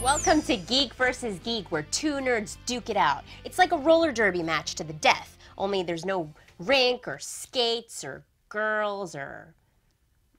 Welcome to Geek versus Geek, where two nerds duke it out. It's like a roller derby match to the death, only there's no rink or skates or girls or...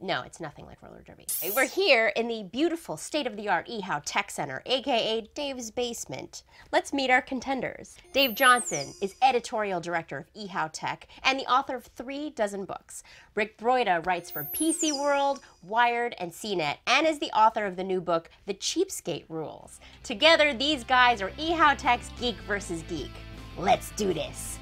No, it's nothing like roller derby. We're here in the beautiful state-of-the-art eHow Tech Center, aka Dave's basement. Let's meet our contenders. Dave Johnson is editorial director of eHow Tech and the author of 3 dozen books. Rick Broida writes for PC World, Wired, and CNET, and is the author of the new book, The Cheapskate Rules. Together, these guys are eHow Tech's Geek versus Geek. Let's do this.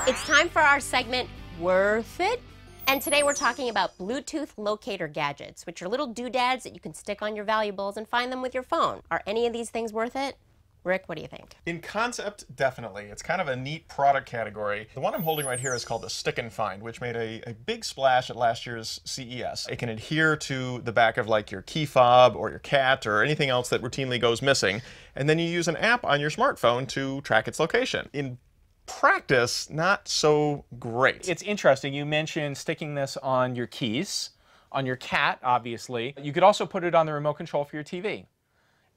It's time for our segment, Worth It? And today we're talking about Bluetooth locator gadgets, which are little doodads that you can stick on your valuables and find them with your phone. Are any of these things worth it? Rick, what do you think? In concept, definitely. It's kind of a neat product category. The one I'm holding right here is called the Stick and Find, which made a big splash at last year's CES. It can adhere to the back of like your key fob or your cat or anything else that routinely goes missing. And then you use an app on your smartphone to track its location. In practice, not so great. It's interesting. You mentioned sticking this on your keys, on your cat, obviously. You could also put it on the remote control for your TV.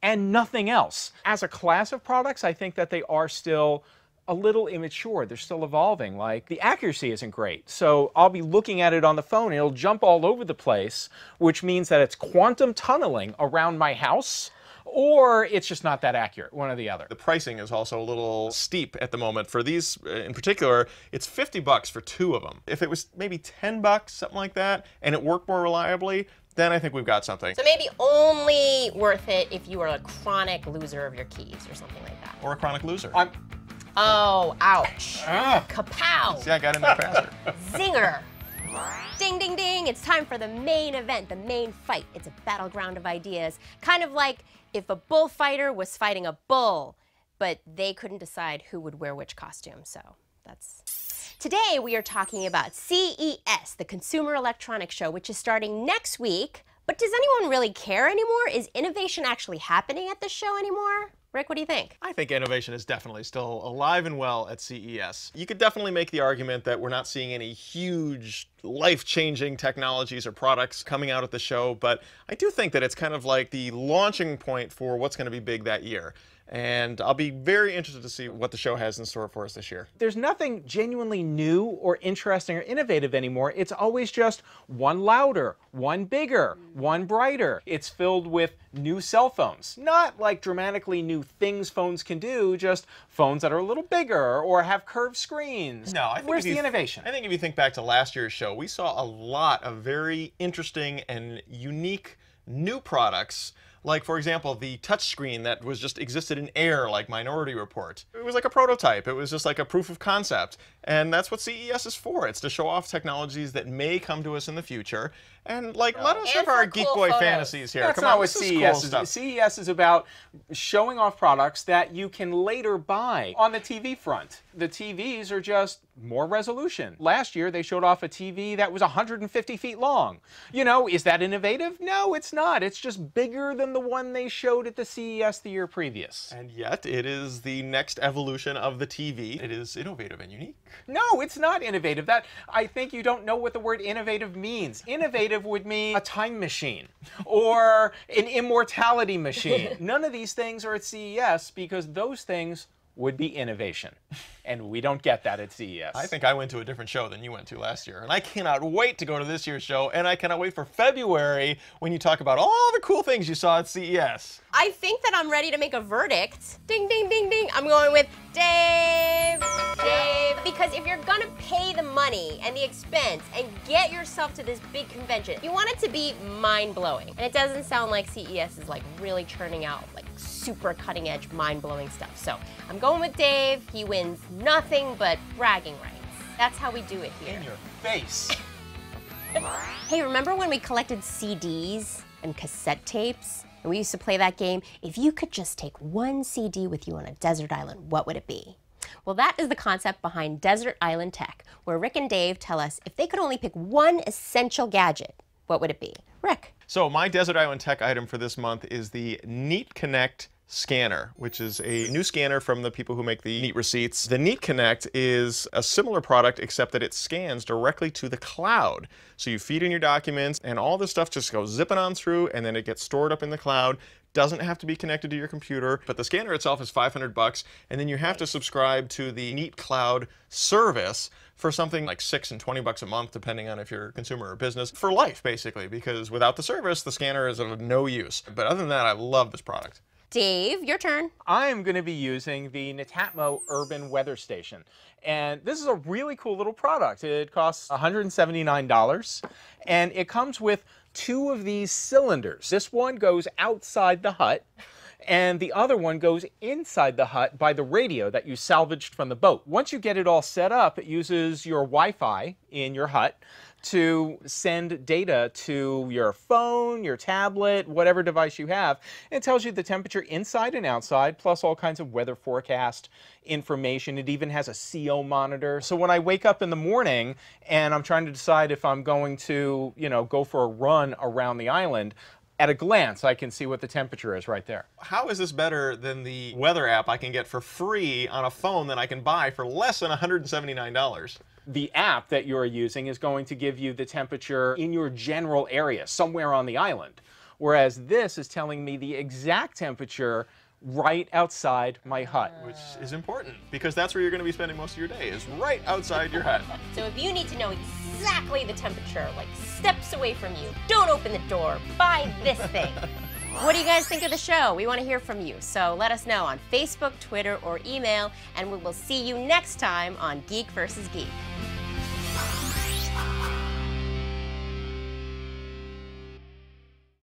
And nothing else. As a class of products, I think that they are still a little immature. They're still evolving. Like, the accuracy isn't great. So I'll be looking at it on the phone, and it'll jump all over the place, which means that it's quantum tunneling around my house, or it's just not that accurate, one or the other. The pricing is also a little steep at the moment. For these in particular, it's $50 for 2 of them. If it was maybe $10, something like that, and it worked more reliably, then I think we've got something. So maybe only worth it if you are a chronic loser of your keys or something like that. Or a chronic loser. Oh, ouch. Kapow! See, I got in there faster. Zinger! Ding, ding, ding! It's time for the main event, the main fight. It's a battleground of ideas. Kind of like if a bullfighter was fighting a bull, but they couldn't decide who would wear which costume, so that's... Today we are talking about CES, the Consumer Electronics Show, which is starting next week. But does anyone really care anymore? Is innovation actually happening at this show anymore? Rick, what do you think? I think innovation is definitely still alive and well at CES. You could definitely make the argument that we're not seeing any huge, life-changing technologies or products coming out at the show, but I do think that it's kind of like the launching point for what's going to be big that year. And I'll be very interested to see what the show has in store for us this year. There's nothing genuinely new or interesting or innovative anymore. It's always just one louder, one bigger, one brighter. It's filled with new cell phones. Not like dramatically new things phones can do, just phones that are a little bigger or have curved screens. No, I think where's the innovation? I think if you think back to last year's show, we saw a lot of very interesting and unique new products. Like, for example, the touchscreen that was just existed in air, like Minority Report. It was like a prototype. It was just like a proof of concept. And that's what CES is for. It's to show off technologies that may come to us in the future. And, like, let us have our Geek Boy fantasies here. That's Come not on, what this is CES cool stuff. is. CES is about showing off products that you can later buy. On the TV front, the TVs are just more resolution. Last year, they showed off a TV that was 150 feet long. You know, is that innovative? No, it's not. It's just bigger than the one they showed at the CES the year previous. And yet, it is the next evolution of the TV. It is innovative and unique. No, it's not innovative. That, I think you don't know what the word innovative means. Innovative would mean a time machine or an immortality machine. None of these things are at CES because those things would be innovation. And we don't get that at CES. I think I went to a different show than you went to last year. And I cannot wait to go to this year's show. And I cannot wait for February when you talk about all the cool things you saw at CES. I think that I'm ready to make a verdict. Ding, ding, ding, ding. I'm going with Dave. Dave. Because if you're gonna pay the money and the expense and get yourself to this big convention, you want it to be mind-blowing. And it doesn't sound like CES is like really churning out like super cutting-edge, mind-blowing stuff. So I'm going with Dave. He wins nothing but bragging rights. That's how we do it here. In your face. Hey, remember when we collected CDs and cassette tapes? And we used to play that game, if you could just take one CD with you on a desert island, what would it be? Well, that is the concept behind Desert Island Tech, where Rick and Dave tell us if they could only pick one essential gadget, what would it be? Rick. So my Desert Island Tech item for this month is the Neat Connect scanner, which is a new scanner from the people who make the Neat receipts. The Neat Connect is a similar product, except that it scans directly to the cloud. So you feed in your documents and all this stuff just goes zipping on through, and then it gets stored up in the cloud. Doesn't have to be connected to your computer, but the scanner itself is $500, and then you have to subscribe to the Neat Cloud service for something like $6 and $20 a month, depending on if you're a consumer or business, for life, basically, because without the service, the scanner is of no use. But other than that, I love this product. Dave, your turn. I'm going to be using the Netatmo Urban Weather Station. And this is a really cool little product. It costs $179, and it comes with 2 of these cylinders. This one goes outside the hut, and the other one goes inside the hut by the radio that you salvaged from the boat. Once you get it all set up, it uses your Wi-Fi in your hut to send data to your phone, your tablet, whatever device you have. It tells you the temperature inside and outside, plus all kinds of weather forecast information. It even has a CO monitor. So when I wake up in the morning and I'm trying to decide if I'm going to, go for a run around the island, at a glance, I can see what the temperature is right there. How is this better than the weather app I can get for free on a phone that I can buy for less than $179? The app that you're using is going to give you the temperature in your general area, somewhere on the island. Whereas this is telling me the exact temperature right outside my hut. Which is important, because that's where you're going to be spending most of your day, is right outside your hut. So if you need to know exactly the temperature, like steps away from you, don't open the door, buy this thing. What do you guys think of the show? We want to hear from you, so let us know on Facebook, Twitter, or email, and we will see you next time on Geek vs. Geek.